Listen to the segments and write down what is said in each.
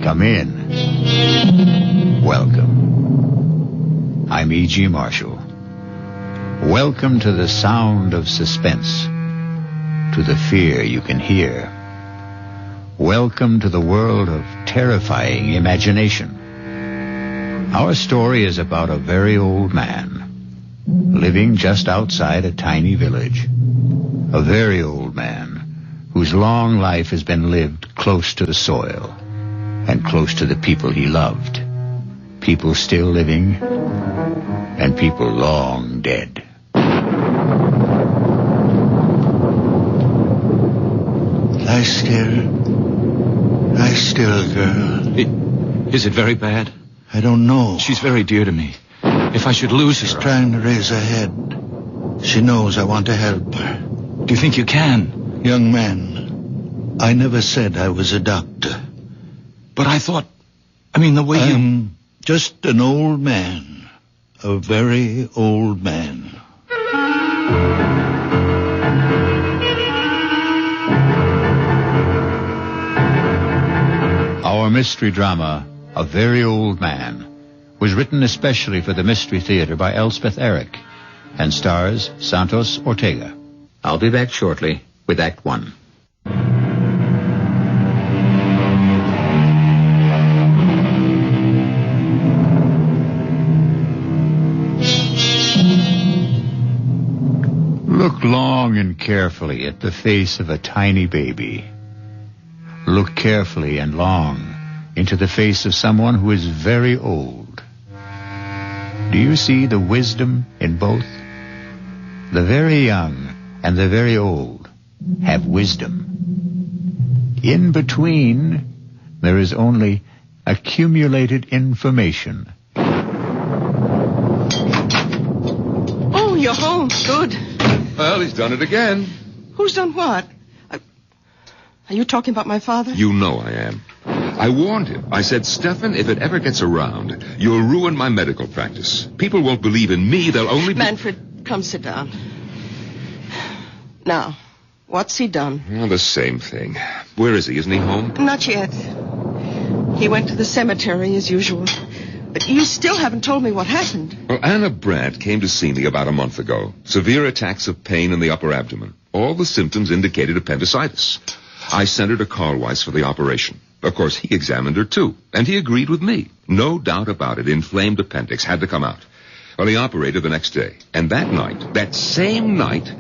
Come in. Welcome. I'm E.G. Marshall. Welcome to the sound of suspense, to the fear you can hear. Welcome to the world of terrifying imagination. Our story is about a very old man, living just outside a tiny village. A very old man whose long life has been lived close to the soil and close to the people he loved. People still living and people long dead. Lie still, girl. Is it very bad? I don't know. She's very dear to me. If I should lose her... She's trying to raise her head. She knows I want to help her. Do you think you can? Young man, I never said I was a doctor. But I thought... the way I'm just an old man. A very old man. Our mystery drama, A Very Old Man, was written especially for the Mystery Theater by Elspeth and stars Santos Ortega. I'll be back shortly with Act One. Look long and carefully at the face of a tiny baby. Look carefully and long into the face of someone who is very old. Do you see the wisdom in both? The very young and the very old have wisdom. In between, there is only accumulated information. Oh, you're home. Good. Well, he's done it again. Who's done what? Are you talking about my father? You know I am. I warned him. I said, Stefan, if it ever gets around, you'll ruin my medical practice. People won't believe in me. They'll only... Manfred, come sit down. Now, what's he done? Well, the same thing. Where is he? Isn't he home? Not yet. He went to the cemetery as usual. But you still haven't told me what happened. Well, Anna Brandt came to see me about a month ago. Severe attacks of pain in the upper abdomen. All the symptoms indicated appendicitis. I sent her to Carlweiss for the operation. Of course, he examined her, too, and he agreed with me. No doubt about it, inflamed appendix had to come out. Well, he operated the next day, and that same night,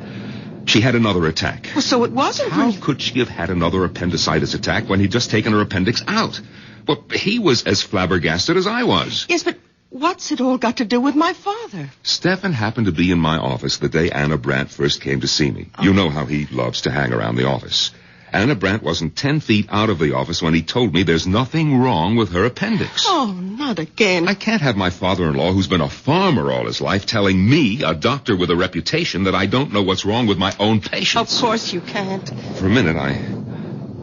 she had another attack. Well, so it wasn't... How could she have had another appendicitis attack when he'd just taken her appendix out? Well, he was as flabbergasted as I was. Yes, but what's it all got to do with my father? Stefan happened to be in my office the day Anna Brandt first came to see me. Oh. You know how he loves to hang around the office. Anna Brandt wasn't 10 feet out of the office when he told me there's nothing wrong with her appendix. Oh, not again. I can't have my father-in-law, who's been a farmer all his life, telling me, a doctor with a reputation, that I don't know what's wrong with my own patients. Of course you can't. For a minute,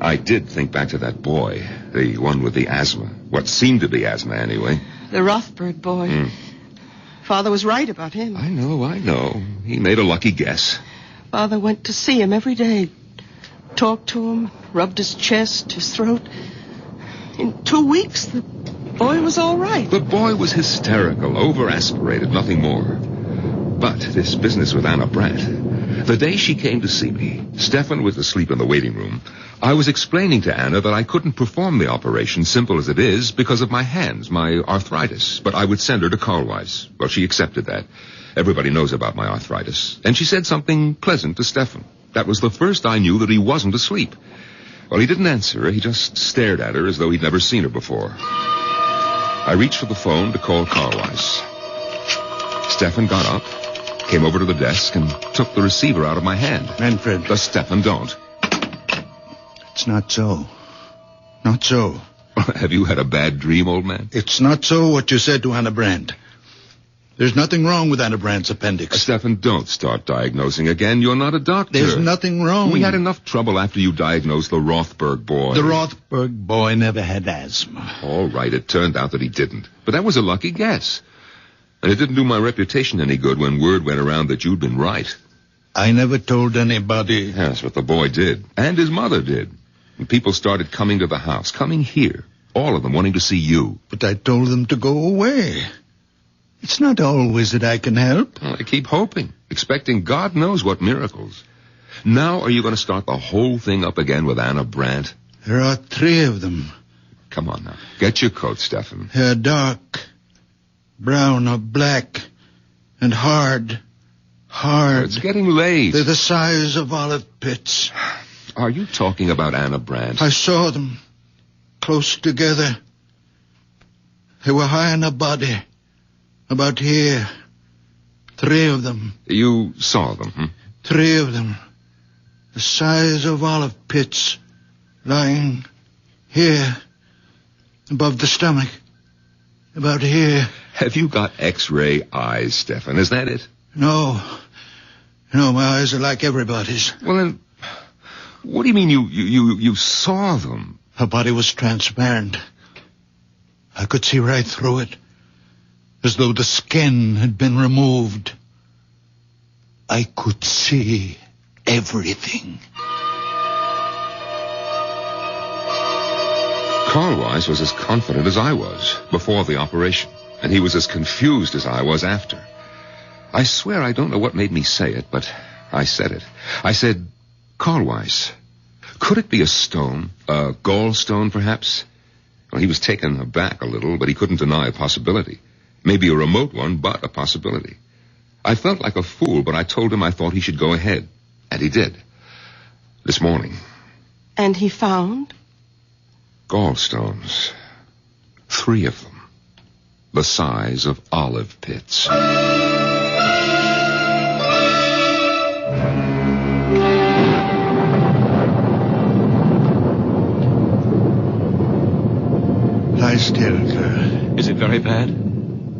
I did think back to that boy, the one with the asthma. What seemed to be asthma, anyway. The Rothberg boy. Father was right about him. I know. He made a lucky guess. Father went to see him every day. Talked to him, rubbed his chest, his throat. In 2 weeks, the boy was all right. The boy was hysterical, over-aspirated, nothing more. But this business with Anna Brandt, the day she came to see me, Stefan was asleep in the waiting room. I was explaining to Anna that I couldn't perform the operation, simple as it is, because of my hands, my arthritis. But I would send her to Carlweiss. Well, she accepted that. Everybody knows about my arthritis. And she said something pleasant to Stefan. That was the first I knew that he wasn't asleep. Well, he didn't answer her. He just stared at her as though he'd never seen her before. I reached for the phone to call Carlweiss. Stefan got up, came over to the desk, and took the receiver out of my hand. Manfred. Stefan, don't. It's not so. Not so. Have you had a bad dream, old man? It's not so what you said to Anna Brandt. There's nothing wrong with Anna Brandt's appendix. Stefan, don't start diagnosing again. You're not a doctor. There's nothing wrong. We had enough trouble after you diagnosed the Rothberg boy. The Rothberg boy never had asthma. All right, it turned out that he didn't. But that was a lucky guess. And it didn't do my reputation any good when word went around that you'd been right. I never told anybody. Yes, but the boy did. And his mother did. And people started coming to the house, coming here. All of them wanting to see you. But I told them to go away. It's not always that I can help. Well, I keep hoping, expecting God knows what miracles. Now are you going to start the whole thing up again with Anna Brandt? There are 3 of them. Come on now. Get your coat, Stefan. They're dark, brown or black, and hard. It's getting late. They're the size of olive pits. Are you talking about Anna Brandt? I saw them, close together. They were high in a body, about here. 3 of them. You saw them, 3 of them. The size of olive pits, lying here, above the stomach, about here. Have you got X-ray eyes, Stefan? Is that it? No, my eyes are like everybody's. Well, then, what do you mean you saw them? Her body was transparent. I could see right through it, as though the skin had been removed. I could see everything. Carl Weiss was as confident as I was before the operation, and he was as confused as I was after. I swear I don't know what made me say it, but I said it. I said, Carl Weiss, could it be a stone? A gallstone, perhaps? Well, he was taken aback a little, but he couldn't deny a possibility. Maybe a remote one, but a possibility. I felt like a fool, but I told him I thought he should go ahead. And he did. This morning. And he found? Gallstones. 3 of them. The size of olive pits. Lie still, girl. Is it very bad?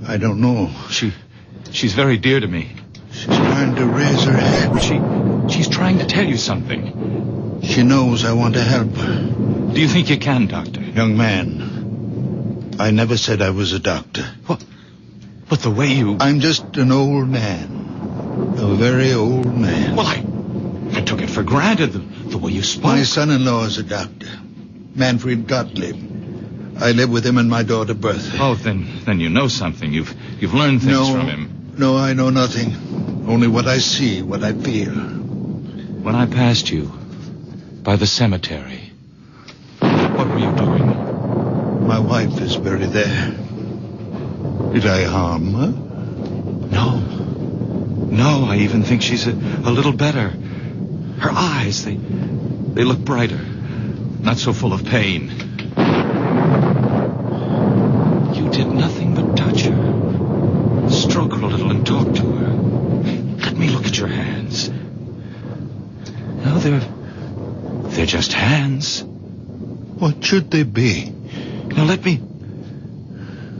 I don't know. She's very dear to me. She's trying to raise her head. She's trying to tell you something. She knows I want to help her. Do you think you can, Doctor? Young man, I never said I was a doctor. What? But the way you... I'm just an old man. A very old man. Well, I took it for granted, the way you spoke. My son-in-law is a doctor. Manfred Gottlieb. I live with him and my daughter Bertha. Oh, then you know something. You've learned things from him. No, I know nothing. Only what I see, what I feel. When I passed you by the cemetery, what were you doing? My wife is buried there. Did I harm her? No, I even think she's a little better. Her eyes, they look brighter. Not so full of pain. You did nothing but touch her. Stroke her a little and talk to her. Let me look at your hands. No, they're just hands. What should they be? Now let me...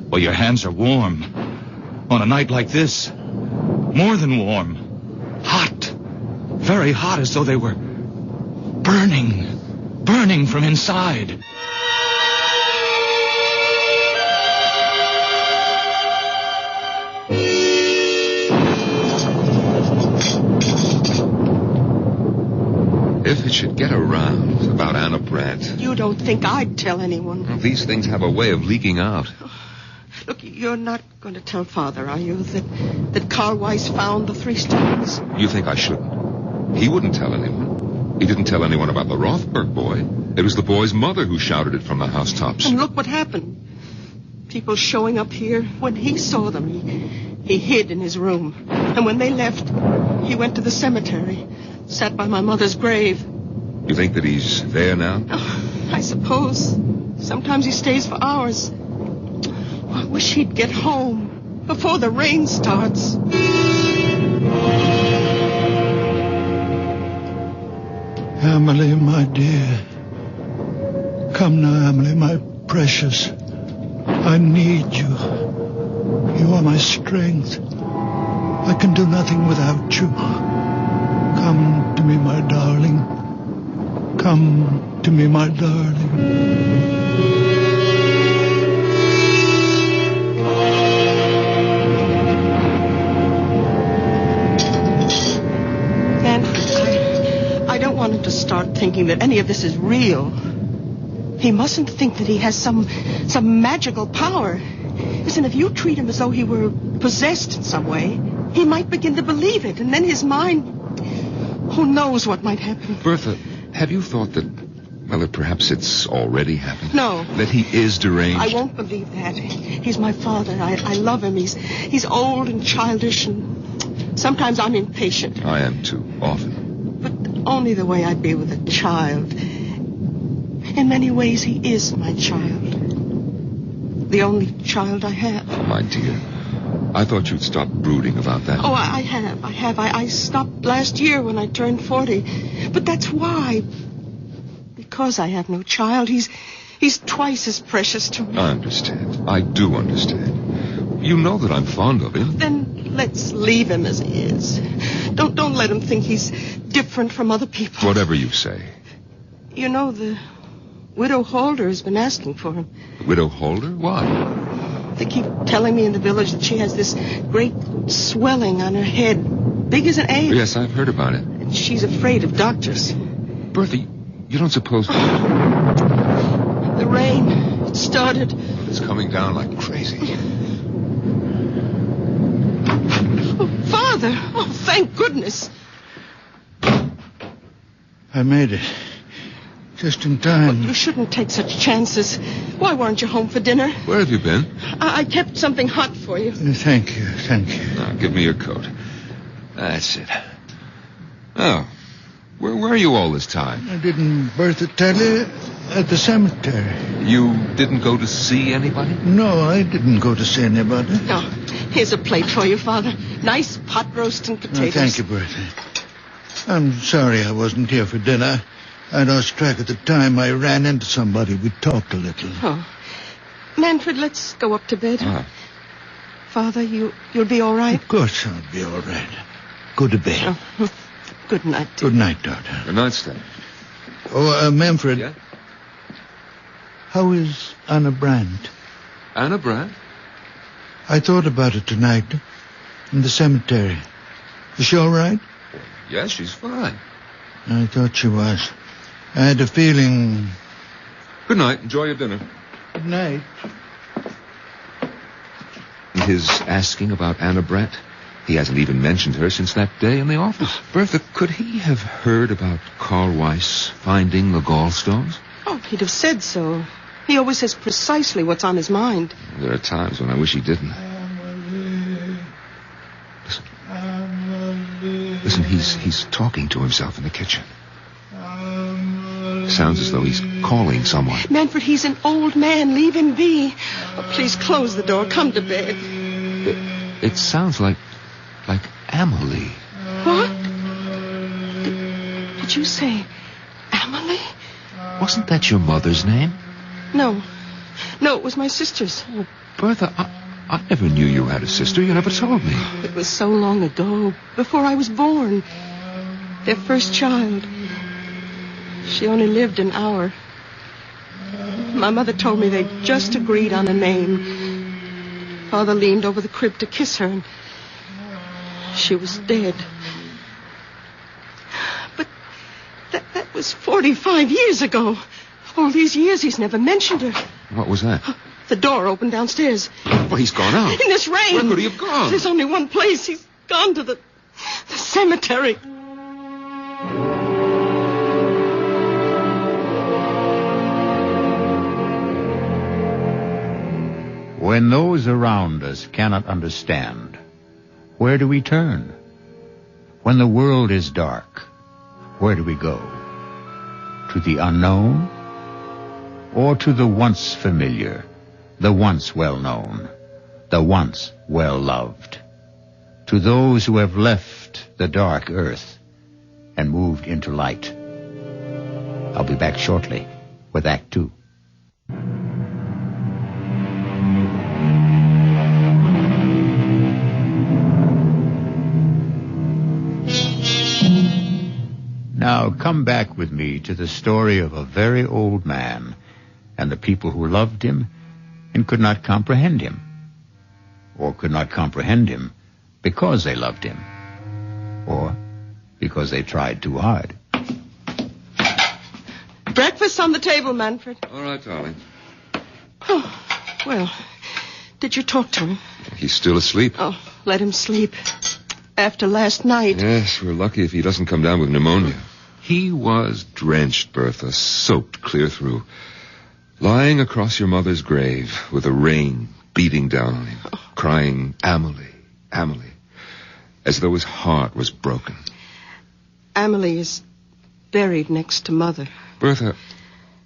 Well, your hands are warm. On a night like this. More than warm. Hot. Very hot, as though they were burning from inside. If it should get around about Anna Brandt... You don't think I'd tell anyone? Well, these things have a way of leaking out. Look, you're not going to tell Father, are you, that Carl Weiss found the 3 stones? You think I shouldn't? He wouldn't tell anyone. He didn't tell anyone about the Rothberg boy. It was the boy's mother who shouted it from the housetops. And look what happened. People showing up here. When he saw them, he hid in his room. And when they left, he went to the cemetery, sat by my mother's grave. You think that he's there now? Oh, I suppose. Sometimes he stays for hours. I wish he'd get home before the rain starts. Emily, my dear. Come now, Emily, my precious. I need you. You are my strength. I can do nothing without you. Come to me, my darling. Come to me, my darling. I don't want him to start thinking that any of this is real. He mustn't think that he has some magical power. Listen, if you treat him as though he were possessed in some way, he might begin to believe it, and then his mind... Who knows what might happen? Bertha, have you thought that perhaps it's already happened? No. That he is deranged? I won't believe that. He's my father. I love him. He's old and childish, and sometimes I'm impatient. I am too, often. But only the way I'd be with a child. In many ways, he is my child. The only child I have. Oh, my dear. I thought you'd stop brooding about that. Oh, I have. I stopped last year when I turned 40. But that's why. Because I have no child, he's twice as precious to me. I understand. I do understand. You know that I'm fond of him. Then let's leave him as he is. Don't let him think he's different from other people. Whatever you say. You know, the Widow Holder has been asking for him. Widow Holder? Why? They keep telling me in the village that she has this great swelling on her head, big as an egg. Yes, I've heard about it. And she's afraid of doctors. Bertha, you don't suppose... The rain, it started. It's coming down like crazy. Oh, Father! Oh, thank goodness. I made it. Just in time. You shouldn't take such chances. Why weren't you home for dinner? Where have you been? I kept something hot for you. Thank you. Now, give me your coat. That's it. Oh, where were you all this time? I didn't Bertha tell you? At the cemetery. You didn't go to see anybody? No, I didn't go to see anybody. No. Here's a plate for you, Father. Nice pot roast and potatoes. Thank you, Bertha. I'm sorry I wasn't here for dinner. I lost track of the time. I ran into somebody. We talked a little. Oh. Manfred, let's go up to bed. Ah. Father, you'll be all right? Of course I'll be all right. Go to bed. Oh. Good night, dear. Good night, daughter. Good night, Steph. Oh, Manfred. Yeah? How is Anna Brandt? Anna Brandt? I thought about it tonight. In the cemetery. Is she all right? Yes, she's fine. I thought she was. I had a feeling... Good night. Enjoy your dinner. Good night. His asking about Anna Brandt? He hasn't even mentioned her since that day in the office. Bertha, could he have heard about Carl Weiss finding the gallstones? Oh, he'd have said so. He always says precisely what's on his mind. There are times when I wish he didn't. Listen, he's talking to himself in the kitchen. Sounds as though he's calling someone. Manfred, he's an old man. Leave him be. Oh, please close the door. Come to bed. It sounds like Amelie. What? Did you say Amelie? Wasn't that your mother's name? No, it was my sister's. Oh, Bertha, I never knew you had a sister. You never told me. It was so long ago, before I was born. Their first child. She only lived an hour. My mother told me they'd just agreed on a name. Father leaned over the crib to kiss her, and she was dead. But that was 45 years ago. All these years he's never mentioned her. What was that? The door opened downstairs. Well, he's gone out. In this rain. Where could he have gone? There's only one place. He's gone to the cemetery. When those around us cannot understand, where do we turn? When the world is dark, where do we go? To the unknown? Or to the once familiar, the once well-known, the once well-loved? To those who have left the dark earth and moved into light. I'll be back shortly with Act 2. Now come back with me to the story of a very old man and the people who loved him and could not comprehend him, or could not comprehend him because they loved him, or because they tried too hard. Breakfast on the table, Manfred. All right, darling. Oh, well, did you talk to him? He's still asleep. Oh, let him sleep. After last night. Yes, we're lucky if he doesn't come down with pneumonia. He was drenched, Bertha, soaked clear through. Lying across your mother's grave with the rain beating down on him, crying, Amelie, Amelie, as though his heart was broken. Amelie is buried next to Mother. Bertha,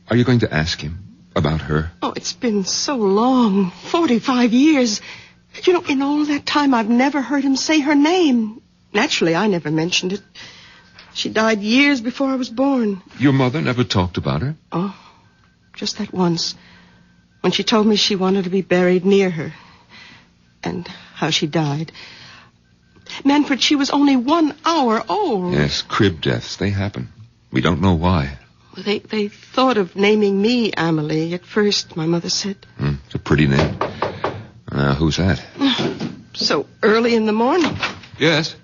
are you going to ask him about her? Oh, it's been so long, 45 years. You know, in all that time, I've never heard him say her name. Naturally, I never mentioned it. She died years before I was born. Your mother never talked about her? Oh, just that once. When she told me she wanted to be buried near her. And how she died. Manfred, she was only 1 hour old. Yes, crib deaths, they happen. We don't know why. They thought of naming me Amelie at first, my mother said. It's a pretty name. Who's that? So early in the morning. Yes.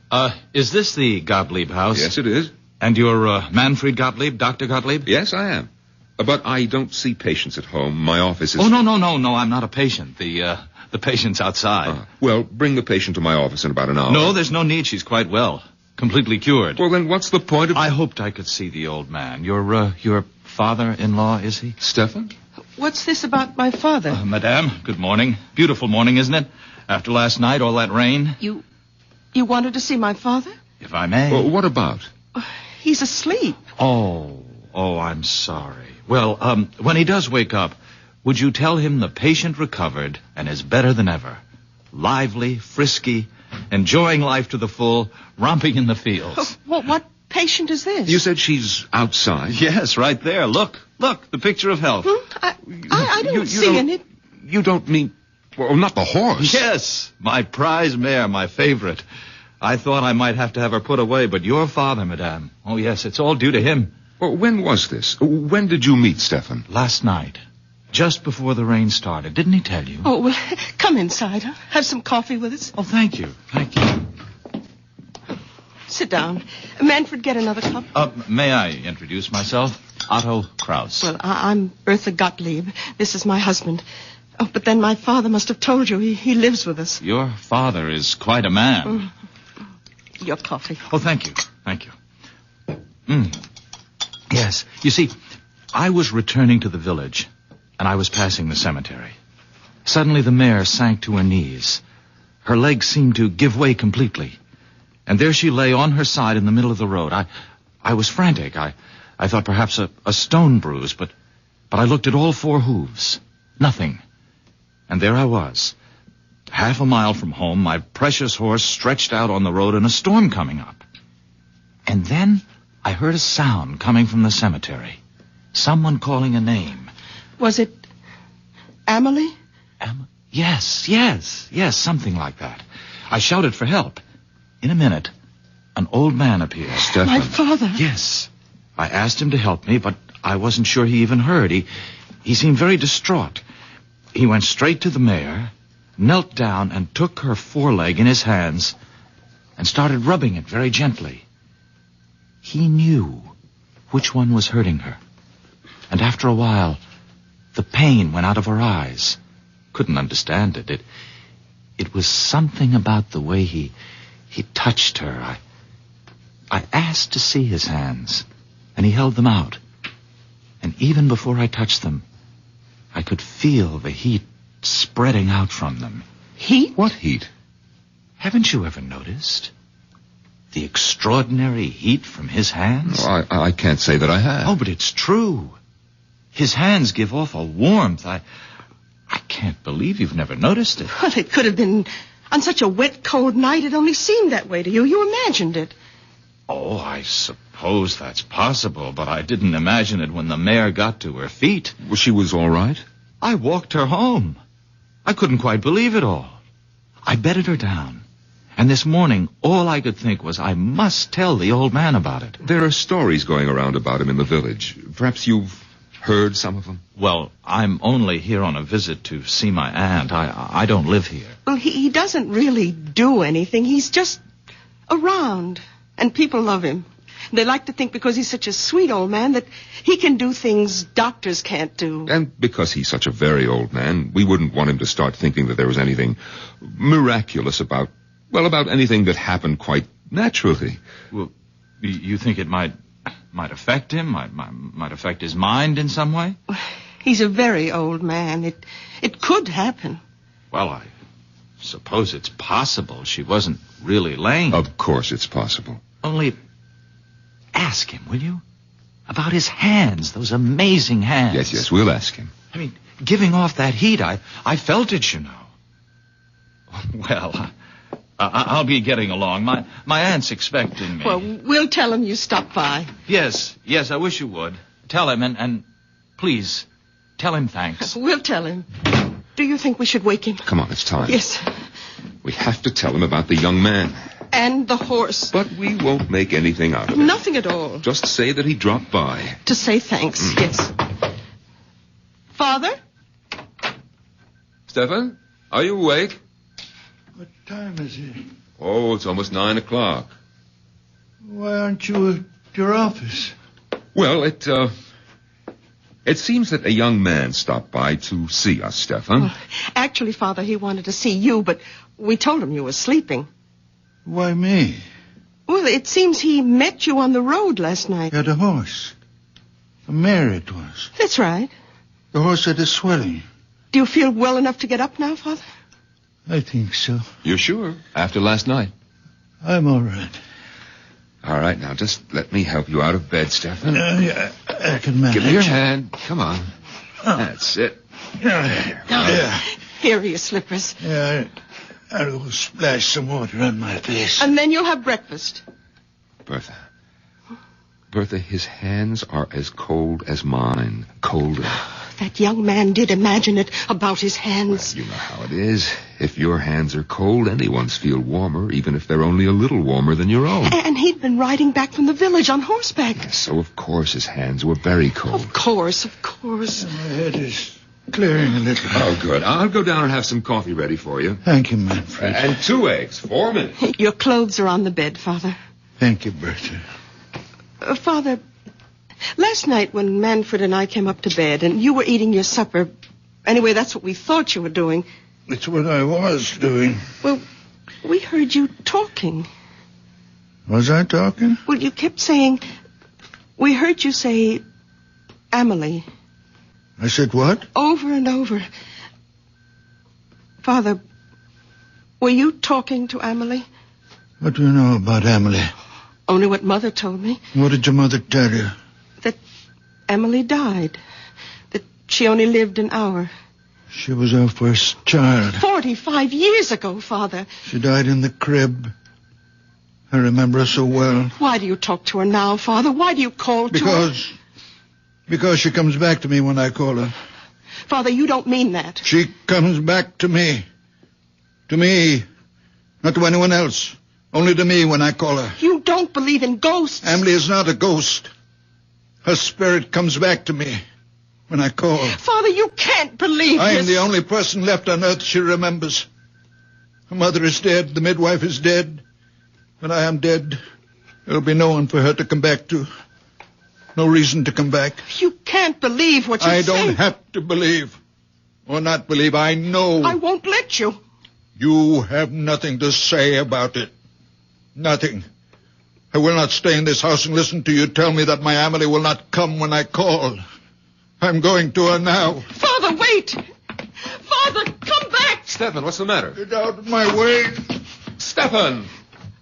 Is this the Gottlieb house? Yes, it is. And you're Manfred Gottlieb, Dr. Gottlieb? Yes, I am. But I don't see patients at home. My office is... Oh, no, I'm not a patient. The patient's outside. Well, bring the patient to my office in about an hour. No, there's no need. She's quite well. Completely cured. Well, then what's the point of... I hoped I could see the old man. Your father-in-law, is he? Stefan? What's this about my father? Madame, good morning. Beautiful morning, isn't it? After last night, all that rain. You wanted to see my father? If I may. Well, what about? He's asleep. Oh, I'm sorry. Well, when he does wake up, would you tell him the patient recovered and is better than ever? Lively, frisky, enjoying life to the full, romping in the fields. What patient is this? You said she's outside. Yes, right there. Look, the picture of health. I don't see any... You don't mean... Well, not the horse. Yes, my prize mare, my favorite. I thought I might have to have her put away, but your father, madame. Oh, yes, it's all due to him. Well, when was this? When did you meet Stefan? Last night. Just before the rain started. Didn't he tell you? Oh, well, come inside. Huh? Have some coffee with us. Oh, thank you. Sit down. Manfred, get another cup. May I introduce myself? Otto Kraus. Well, I'm Bertha Gottlieb. This is my husband. Oh, but then my father must have told you. He lives with us. Your father is quite a man. Your coffee. Oh, thank you. Yes. You see, I was returning to the village, and I was passing the cemetery. Suddenly the mare sank to her knees. Her legs seemed to give way completely. And there she lay on her side in the middle of the road. I was frantic. I thought perhaps a stone bruise, but I looked at all 4 hooves. Nothing. And there I was, half a mile from home, my precious horse stretched out on the road and a storm coming up. And then I heard a sound coming from the cemetery. Someone calling a name. Was it Amelie? Yes, something like that. I shouted for help. In a minute, an old man appeared. Stefan. My father. Yes. I asked him to help me, but I wasn't sure he even heard. He seemed very distraught. He went straight to the mare, knelt down and took her foreleg in his hands and started rubbing it very gently. He knew which one was hurting her. And after a while, the pain went out of her eyes. Couldn't understand it. It was something about the way he touched her. I asked to see his hands, and he held them out. And even before I touched them, I could feel the heat spreading out from them. Heat? What heat? Haven't you ever noticed? The extraordinary heat from his hands? Oh, I can't say that I have. Oh, but it's true. His hands give off a warmth. I can't believe you've never noticed it. Well, it could have been on such a wet, cold night. It only seemed that way to you. You imagined it. Oh, I suppose that's possible, but I didn't imagine it when the mare got to her feet. Well, she was all right? I walked her home. I couldn't quite believe it all. I bedded her down. And this morning, all I could think was I must tell the old man about it. There are stories going around about him in the village. Perhaps you've heard some of them? Well, I'm only here on a visit to see my aunt. I don't live here. Well, he doesn't really do anything. He's just around. And people love him. They like to think because he's such a sweet old man that he can do things doctors can't do. And because he's such a very old man, we wouldn't want him to start thinking that there was anything miraculous about anything that happened quite naturally. Well, you think it might affect him? Might affect his mind in some way? He's a very old man. It could happen. Well, I suppose it's possible she wasn't really lame. Of course it's possible. Only ask him, will you? About his hands, those amazing hands. Yes, we'll ask him. I mean, giving off that heat, I felt it, you know. Well, I'll be getting along. My aunt's expecting me. Well, we'll tell him you stopped by. Yes, I wish you would. Tell him, and please, tell him thanks. We'll tell him. Do you think we should wake him? Come on, it's time. Yes. We have to tell him about the young man. And the horse. But we won't make anything out of it. Nothing at all. Just say that he dropped by. To say thanks, yes. Father? Stefan, are you awake? What time is it? Oh, it's almost 9 o'clock. Why aren't you at your office? Well, it seems that a young man stopped by to see us, Stefan. Well, actually, Father, he wanted to see you, but we told him you were sleeping. Why me? Well, it seems he met you on the road last night. Got a horse. A mare it was. That's right. The horse had a swelling. Do you feel well enough to get up now, Father? I think so. You're sure? After last night? I'm all right. All right, now just let me help you out of bed, Stefan. Yeah, I can manage. Give me your hand. Come on. That's it. Yeah. Here are your slippers. Yeah, I'll go splash some water on my face. And then you'll have breakfast. Bertha, his hands are as cold as mine. Colder. That young man did imagine it about his hands. Well, you know how it is. If your hands are cold, anyone's feel warmer, even if they're only a little warmer than your own. And he'd been riding back from the village on horseback. Yes, so of course his hands were very cold. Of course. My head is clearing a little. Oh, good. I'll go down and have some coffee ready for you. Thank you, Manfred. And 2 eggs. 4 minutes. Your clothes are on the bed, Father. Thank you, Bertha. Father, last night when Manfred and I came up to bed and you were eating your supper, anyway, that's what we thought you were doing. It's what I was doing. Well, we heard you talking. Was I talking? Well, you kept saying, we heard you say, Amelie. I said what? Over and over. Father, were you talking to Amelie? What do you know about Emily? Only what Mother told me. What did your mother tell you? That Emily died. That she only lived an hour. She was our first child. 45 years ago, Father. She died in the crib. I remember her so well. Why do you talk to her now, Father? Why do you call to her? Because she comes back to me when I call her. Father, you don't mean that. She comes back to me. To me. Not to anyone else. Only to me when I call her. You don't believe in ghosts. Emily is not a ghost. Her spirit comes back to me when I call. Father, you can't believe I this. am the only person left on earth she remembers. Her mother is dead. The midwife is dead. When I am dead, there'll be no one for her to come back to. No reason to come back. You can't believe what you're saying. I don't have to believe. Or not believe. I know. I won't let you. You have nothing to say about it. Nothing. I will not stay in this house and listen to you tell me that my Emily will not come when I call. I'm going to her now. Father, wait. Father, come back. Stefan, what's the matter? Get out of my way. Stefan!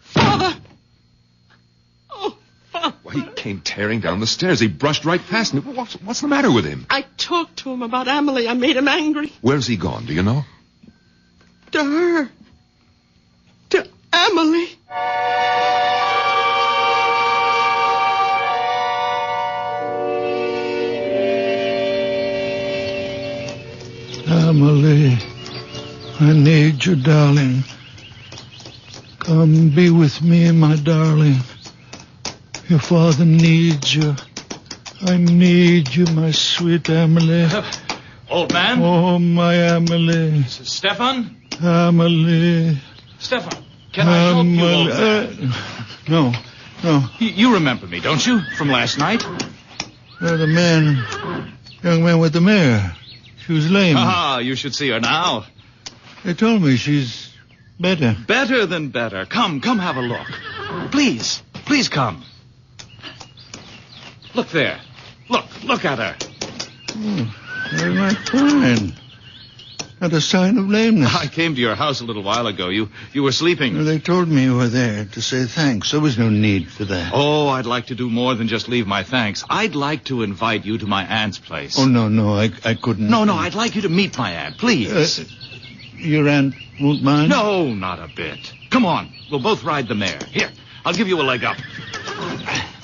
Father. Oh, Father. Well, he came tearing down the stairs. He brushed right past me. What's the matter with him? I talked to him about Emily. I made him angry. Where's he gone? Do you know? To her. To Emily. Emily, I need you, darling. Come be with me, my darling. Your father needs you. I need you, my sweet Emily. Old man? Oh, my Emily. Stefan? Emily. Stefan, can I help you, old man? No. No. You remember me, don't you? From last night? The young man with the mare. She was lame. Ah, you should see her now. They told me she's better. Better than better. Come have a look. Please come. Look there. Look at her. Oh, very much fine. Not a sign of lameness. I came to your house a little while ago. You were sleeping. They told me you were there to say thanks. There was no need for that. Oh, I'd like to do more than just leave my thanks. I'd like to invite you to my aunt's place. Oh, no, I couldn't. No, I'd like you to meet my aunt, please. Your aunt won't mind? No, not a bit. Come on, we'll both ride the mare. Here, I'll give you a leg up.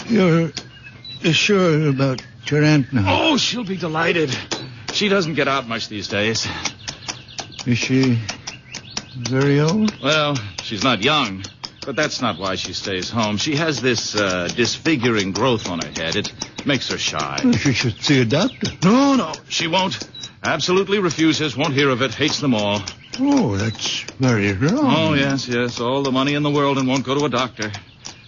You're sure about your aunt now? Oh, she'll be delighted. She doesn't get out much these days. Is she very old? Well, she's not young, but that's not why she stays home. She has this disfiguring growth on her head. It makes her shy. Well, she should see a doctor. No, she won't. Absolutely refuses, won't hear of it, hates them all. Oh, that's very wrong. Oh, yes, all the money in the world and won't go to a doctor.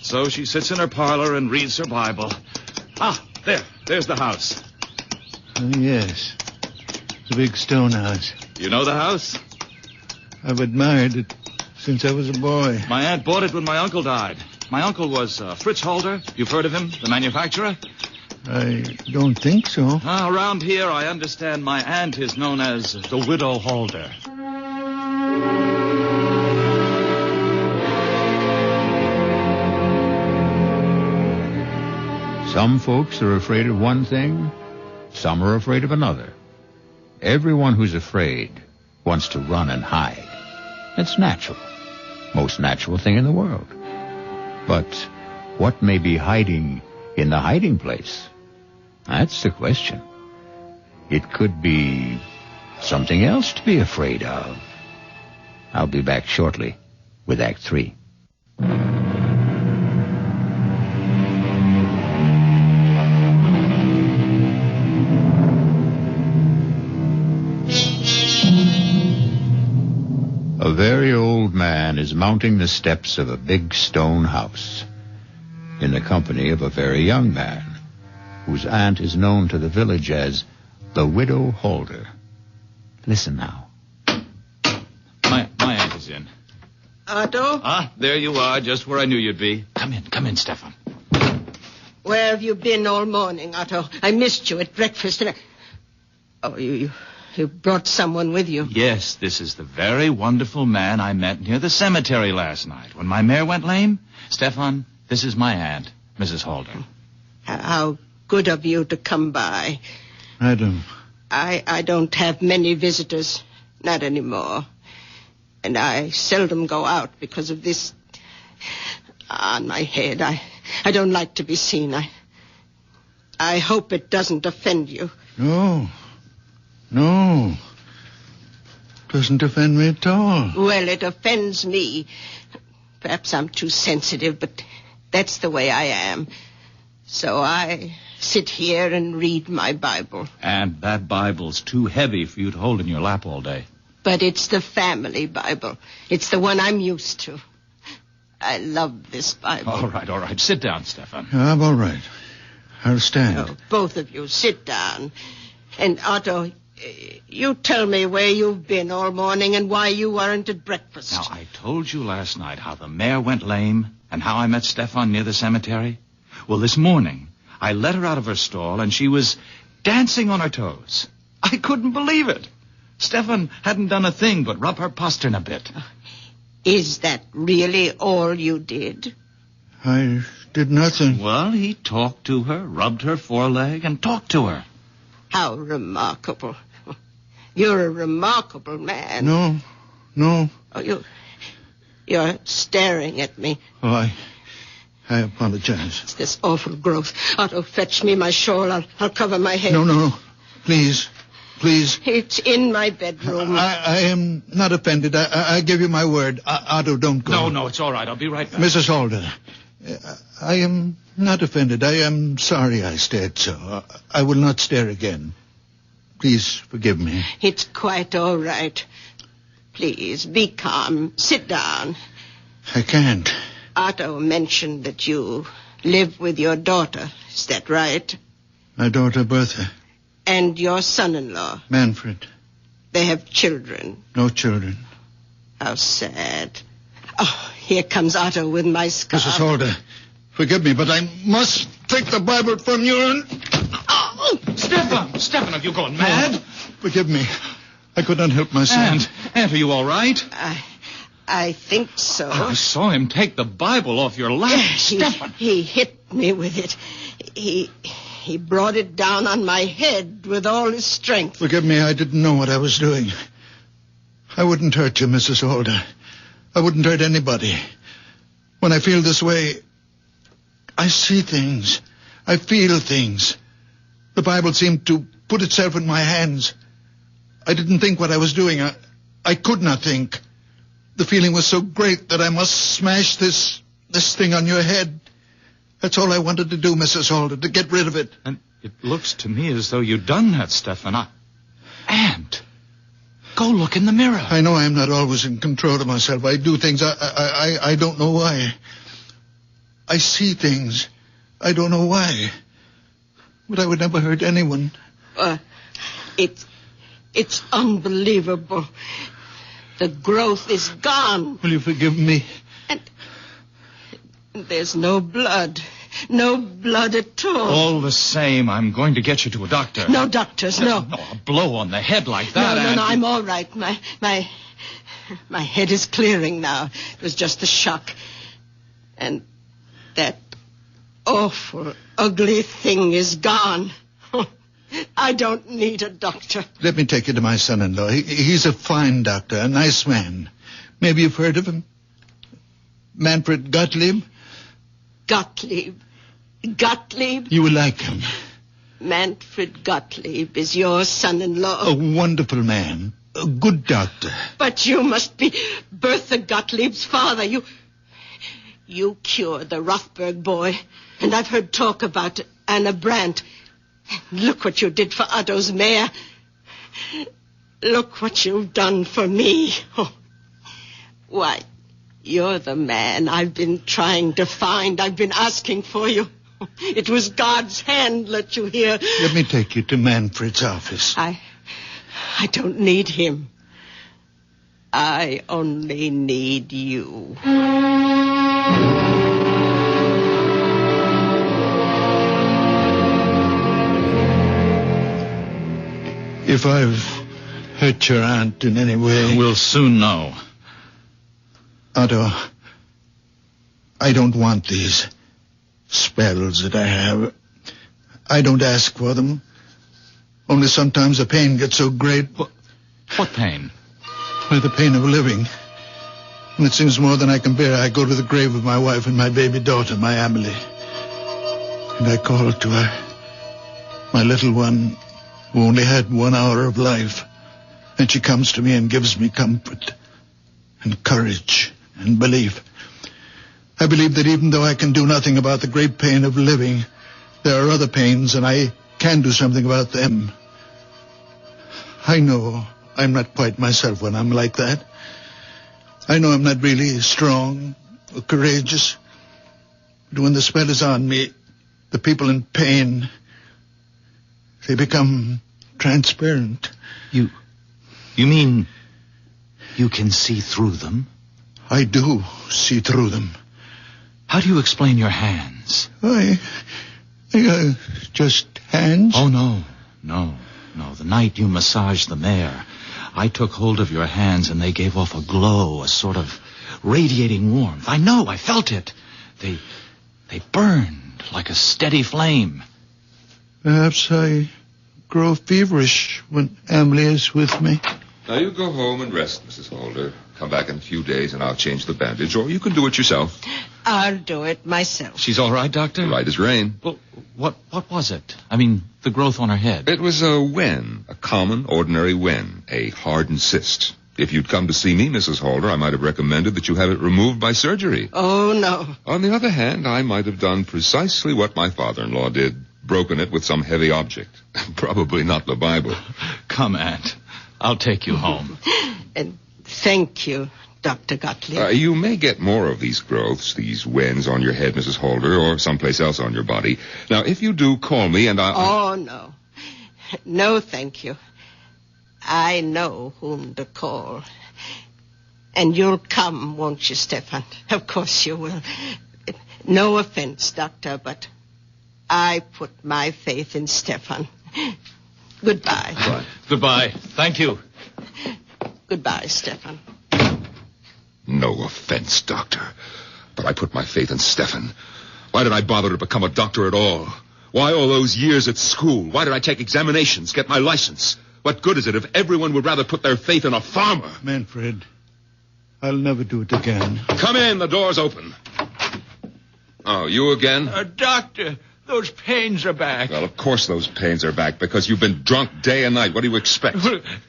So she sits in her parlor and reads her Bible. Ah, there's the house. Oh, yes, the big stone house. You know the house? I've admired it since I was a boy. My aunt bought it when my uncle died. My uncle was Fritz Holder. You've heard of him, the manufacturer? I don't think so. Around here, I understand my aunt is known as the Widow Holder. Some folks are afraid of one thing, some are afraid of another. Everyone who's afraid wants to run and hide. It's natural. Most natural thing in the world. But what may be hiding in the hiding place? That's the question. It could be something else to be afraid of. I'll be back shortly with Act 3. A very old man is mounting the steps of a big stone house in the company of a very young man whose aunt is known to the village as the Widow Holder. Listen now. My aunt is in. Otto? Ah, there you are, just where I knew you'd be. Come in, Stefan. Where have you been all morning, Otto? I missed you at breakfast and Oh, you brought someone with you. Yes, this is the very wonderful man I met near the cemetery last night when my mare went lame. Stefan, this is my aunt, Mrs. Holder. How good of you to come by. Madam. I don't have many visitors, not anymore. And I seldom go out because of this on my head. I don't like to be seen. I hope it doesn't offend you. No. Doesn't offend me at all. Well, it offends me. Perhaps I'm too sensitive, but that's the way I am. So I sit here and read my Bible. And that Bible's too heavy for you to hold in your lap all day. But it's the family Bible. It's the one I'm used to. I love this Bible. All right. Sit down, Stefan. I'm all right. I'll stand. Oh, both of you, sit down. And Otto, you tell me where you've been all morning and why you weren't at breakfast. Now, I told you last night how the mare went lame and how I met Stefan near the cemetery. Well, this morning, I let her out of her stall and she was dancing on her toes. I couldn't believe it. Stefan hadn't done a thing but rub her postern a bit. Is that really all you did? I did nothing. Well, he talked to her, rubbed her foreleg, and talked to her. How remarkable. You're a remarkable man. No. Oh, you're staring at me. Oh, I apologize. It's this awful growth. Otto, fetch me my shawl. I'll cover my head. No. Please. It's in my bedroom. I am not offended. I give you my word. Otto, don't go. No, it's all right. I'll be right back. Mrs. Holder, I am not offended. I am sorry I stared so. I will not stare again. Please forgive me. It's quite all right. Please, be calm. Sit down. I can't. Otto mentioned that you live with your daughter. Is that right? My daughter, Bertha. And your son-in-law. Manfred. They have children. No children. How sad. Oh, here comes Otto with my scarf. Mrs. Holder, forgive me, but I must take the Bible from you and... Oh! Stefan, have you gone mad? Forgive me. I could not help myself. Aunt, are you all right? I think so. I saw him take the Bible off your lap. Stefan. He hit me with it. He brought it down on my head with all his strength. Forgive me, I didn't know what I was doing. I wouldn't hurt you, Mrs. Holder. I wouldn't hurt anybody. When I feel this way, I see things. I feel things. The Bible seemed to put itself in my hands. I didn't think what I was doing. I could not think. The feeling was so great that I must smash this thing on your head. That's all I wanted to do, Mrs. Holder, to get rid of it. And it looks to me as though you'd done that, Stefan. Aunt, go look in the mirror. I know I'm not always in control of myself. I do things. I don't know why. I see things. I don't know why. But I would never hurt anyone. It's unbelievable. The growth is gone. Will you forgive me? And there's no blood. No blood at all. All the same, I'm going to get you to a doctor. No doctors, no. No, a blow on the head like that. No, I'm all right. My head is clearing now. It was just a shock. And that awful, ugly thing is gone. I don't need a doctor. Let me take you to my son-in-law. He's a fine doctor, a nice man. Maybe you've heard of him? Manfred Gottlieb? Gottlieb? You will like him. Manfred Gottlieb is your son-in-law. A wonderful man. A good doctor. But you must be Bertha Gottlieb's father. You cured the Rothberg boy. And I've heard talk about Anna Brandt. Look what you did for Otto's mare. Look what you've done for me. Oh. Why, you're the man I've been trying to find. I've been asking for you. It was God's hand let you here. Let me take you to Manfred's office. I don't need him. I only need you. If I've hurt your aunt in any way... We'll soon know. Otto, I don't want these spells that I have. I don't ask for them. Only sometimes the pain gets so great. What pain? Well, the pain of living. When it seems more than I can bear, I go to the grave of my wife and my baby daughter, my Emily. And I call to her, my little one, who only had 1 hour of life. And she comes to me and gives me comfort and courage and belief. I believe that even though I can do nothing about the great pain of living, there are other pains, and I can do something about them. I know I'm not quite myself when I'm like that. I know I'm not really strong or courageous. But when the spell is on me, the people in pain... they become transparent. You mean you can see through them? I do see through them. How do you explain your hands? Just hands? Oh, no. The night you massaged the mare, I took hold of your hands and they gave off a glow, a sort of radiating warmth. I know, I felt it. They burned like a steady flame. Perhaps I grow feverish when Emily is with me. Now you go home and rest, Mrs. Holder. Come back in a few days and I'll change the bandage, or you can do it yourself. I'll do it myself. She's all right, Doctor? Right as rain. Well, what was it? I mean, the growth on her head. It was a wen, a common, ordinary wen, a hardened cyst. If you'd come to see me, Mrs. Holder, I might have recommended that you have it removed by surgery. Oh, no. On the other hand, I might have done precisely what my father-in-law did, broken it with some heavy object. Probably not the Bible. Come, Aunt. I'll take you home. And thank you. Dr. Gottlieb. You may get more of these growths, these wens on your head, Mrs. Holder, or someplace else on your body. Now, if you do, call me and I'll... Oh, no. No, thank you. I know whom to call. And you'll come, won't you, Stefan? Of course you will. No offense, Doctor, but I put my faith in Stefan. Goodbye. Goodbye. Thank you. Goodbye, Stefan. No offense, Doctor, but I put my faith in Stefan. Why did I bother to become a doctor at all? Why all those years at school? Why did I take examinations, get my license? What good is it if everyone would rather put their faith in a farmer? Manfred, I'll never do it again. Come in, the door's open. Oh, you again? Doctor, those pains are back. Well, of course those pains are back, because you've been drunk day and night. What do you expect?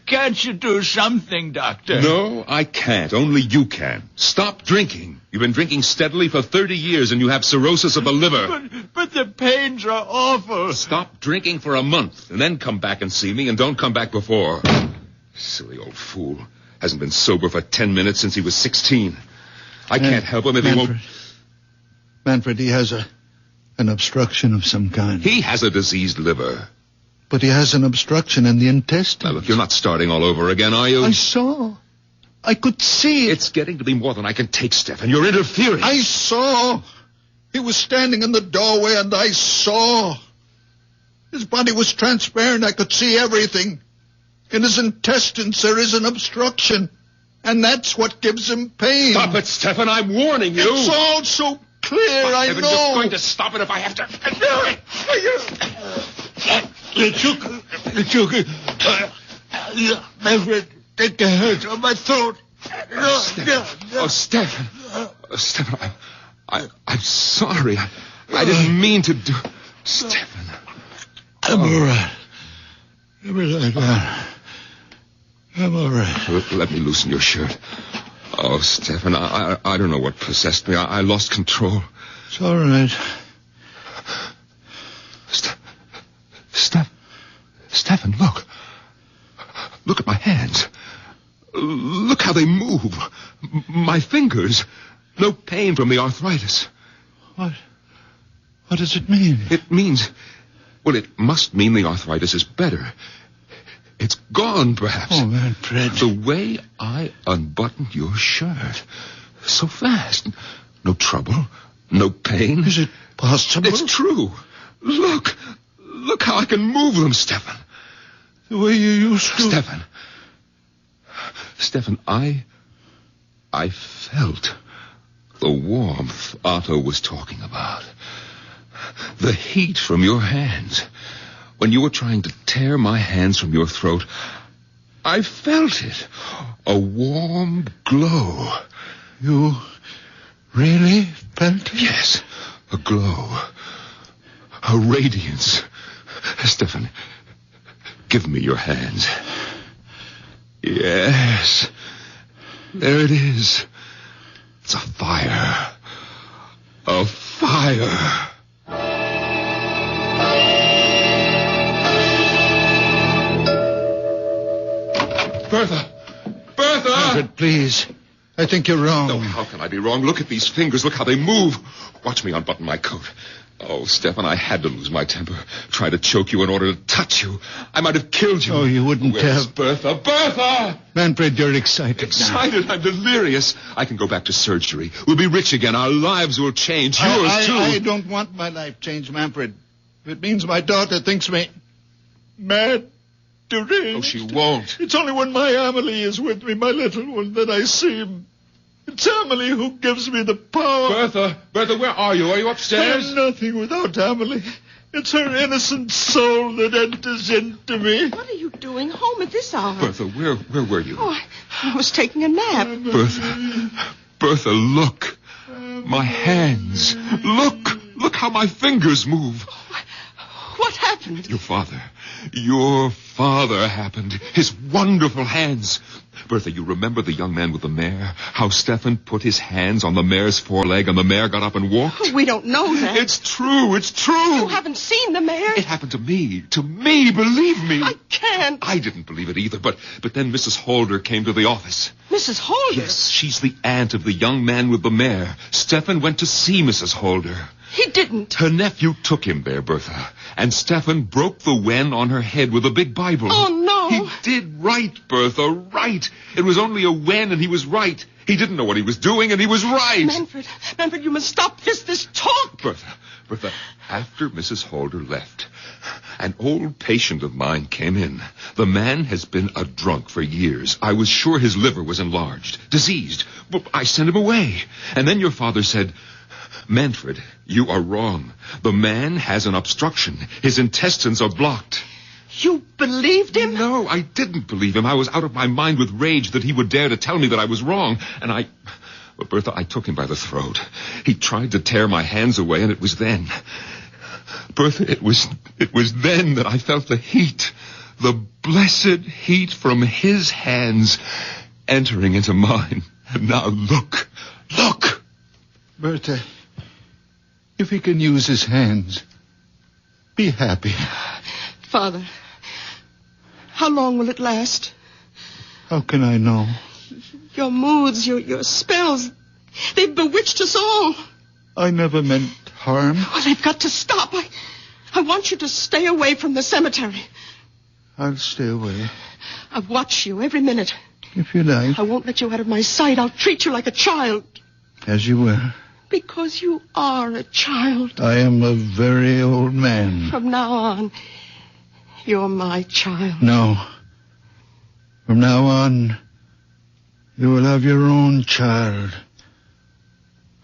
Can't you do something, Doctor? No, I can't. Only you can. Stop drinking. You've been drinking steadily for 30 years, and you have cirrhosis of the liver. But the pains are awful. Stop drinking for a month, and then come back and see me, and don't come back before. Silly old fool. Hasn't been sober for 10 minutes since he was 16. I can't help him if he won't... Manfred, he has an obstruction of some kind. He has a diseased liver. But he has an obstruction in the intestines. Now, look, you're not starting all over again, are you? I saw. I could see it. It's getting to be more than I can take, Stefan. You're interfering. I saw. He was standing in the doorway, and I saw. His body was transparent. I could see everything. In his intestines, there is an obstruction. And that's what gives him pain. Stop it, Stefan. I'm warning you. It's all so clear, I know. You're going to stop it if I have to. Manfred, take the hurt on my throat. Stefan. Stefan, I'm sorry. I didn't mean to do... Stefan. I'm all right. Let me lie down. I'm all right. Let me loosen your shirt. Oh, Stefan, I don't know what possessed me. I lost control. It's all right. Stefan, look. Look at my hands. Look how they move. My fingers. No pain from the arthritis. What does it mean? It means... Well, it must mean the arthritis is better. It's gone, perhaps. Oh, Manfred. The way I unbuttoned your shirt. So fast. No trouble. No pain. Is it possible? It's true. Look. Look how I can move them, Stefan. The way you used to. Stefan, I felt the warmth Otto was talking about. The heat from your hands. When you were trying to tear my hands from your throat, I felt it. A warm glow. You really felt it? Yes, a glow. A radiance. Stefan, give me your hands. Yes. There it is. It's a fire. A fire. Bertha! Manfred, please. I think you're wrong. No, how can I be wrong? Look at these fingers. Look how they move. Watch me unbutton my coat. Oh, Stefan, I had to lose my temper. Try to choke you in order to touch you. I might have killed you. Oh, you wouldn't Where's have. Bertha? Bertha! Manfred, you're excited Excited? I'm delirious. I can go back to surgery. We'll be rich again. Our lives will change. Yours, too. I don't want my life changed, Manfred. If it means my daughter thinks me mad, deranged. Oh, she won't. It's only when my Amelie is with me, my little one, that I see him. It's Amelie who gives me the power. Bertha, where are you? Are you upstairs? I'm nothing without Amelie. It's her innocent soul that enters into me. What are you doing home at this hour? Bertha, where were you? Oh, I was taking a nap. Bertha, look. My hands. Look how my fingers move. What happened? Your father. Your father happened. His wonderful hands. Bertha, you remember the young man with the mare? How Stefan put his hands on the mare's foreleg and the mare got up and walked? We don't know that. It's true. It's true. You haven't seen the mare? It happened to me. To me, believe me. I can't. I didn't believe it either, but then Mrs. Holder came to the office. Mrs. Holder? Yes, she's the aunt of the young man with the mare. Stefan went to see Mrs. Holder. He didn't. Her nephew took him there, Bertha. And Stefan broke the wen on her head with a big Bible. Oh, no. He did right, Bertha, right. It was only a wen, and he was right. He didn't know what he was doing, and he was right. Manfred, you must stop this talk. Bertha, after Mrs. Holder left, an old patient of mine came in. The man has been a drunk for years. I was sure his liver was enlarged, diseased. But I sent him away. And then your father said, Manfred, you are wrong. The man has an obstruction. His intestines are blocked. You believed him? No, I didn't believe him. I was out of my mind with rage that he would dare to tell me that I was wrong. And But Bertha, I took him by the throat. He tried to tear my hands away, and it was then. Bertha, it was then that I felt the heat. The blessed heat from his hands entering into mine. And now look. Bertha, if he can use his hands, be happy. Father, how long will it last? How can I know? Your moods, your spells, they've bewitched us all. I never meant harm. Well, they've got to stop. I want you to stay away from the cemetery. I'll stay away. I'll watch you every minute. If you like. I won't let you out of my sight. I'll treat you like a child. As you will. Because you are a child. I am a very old man. From now on, you're my child. No. From now on, you will have your own child.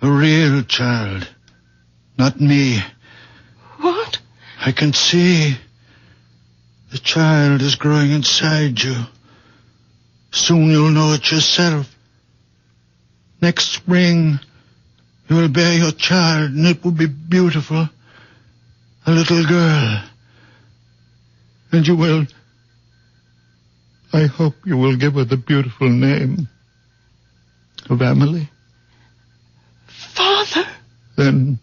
A real child. Not me. What? I can see. The child is growing inside you. Soon you'll know it yourself. Next spring, you will bear your child, and it will be beautiful. A little girl. And you will... I hope you will give her the beautiful name of Emily. Father! Then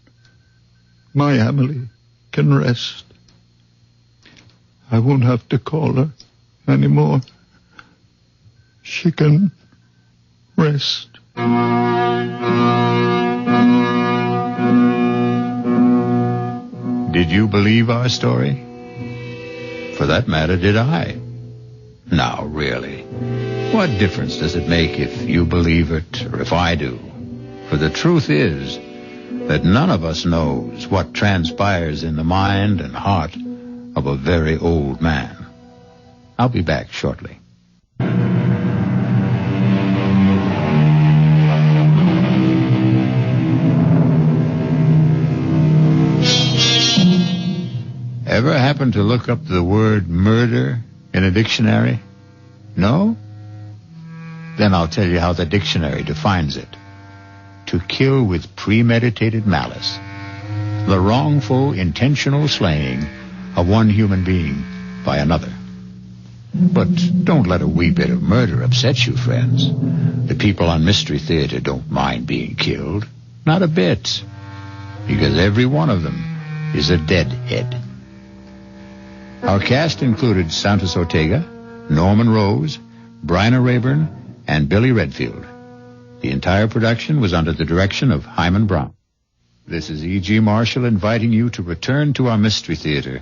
my Emily can rest. I won't have to call her anymore. She can rest. Did you believe our story? For that matter, did I? Now, really, what difference does it make if you believe it or if I do? For the truth is that none of us knows what transpires in the mind and heart of a very old man. I'll be back shortly. Ever happen to look up the word murder in a dictionary? No? Then I'll tell you how the dictionary defines it. To kill with premeditated malice. The wrongful, intentional slaying of one human being by another. But don't let a wee bit of murder upset you, friends. The people on Mystery Theater don't mind being killed. Not a bit. Because every one of them is a deadhead. Our cast included Santos Ortega, Norman Rose, Bryna Raeburn, and Billy Redfield. The entire production was under the direction of Himan Brown. This is E.G. Marshall inviting you to return to our Mystery Theater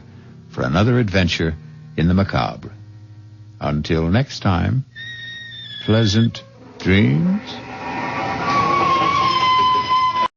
for another adventure in the macabre. Until next time, pleasant dreams.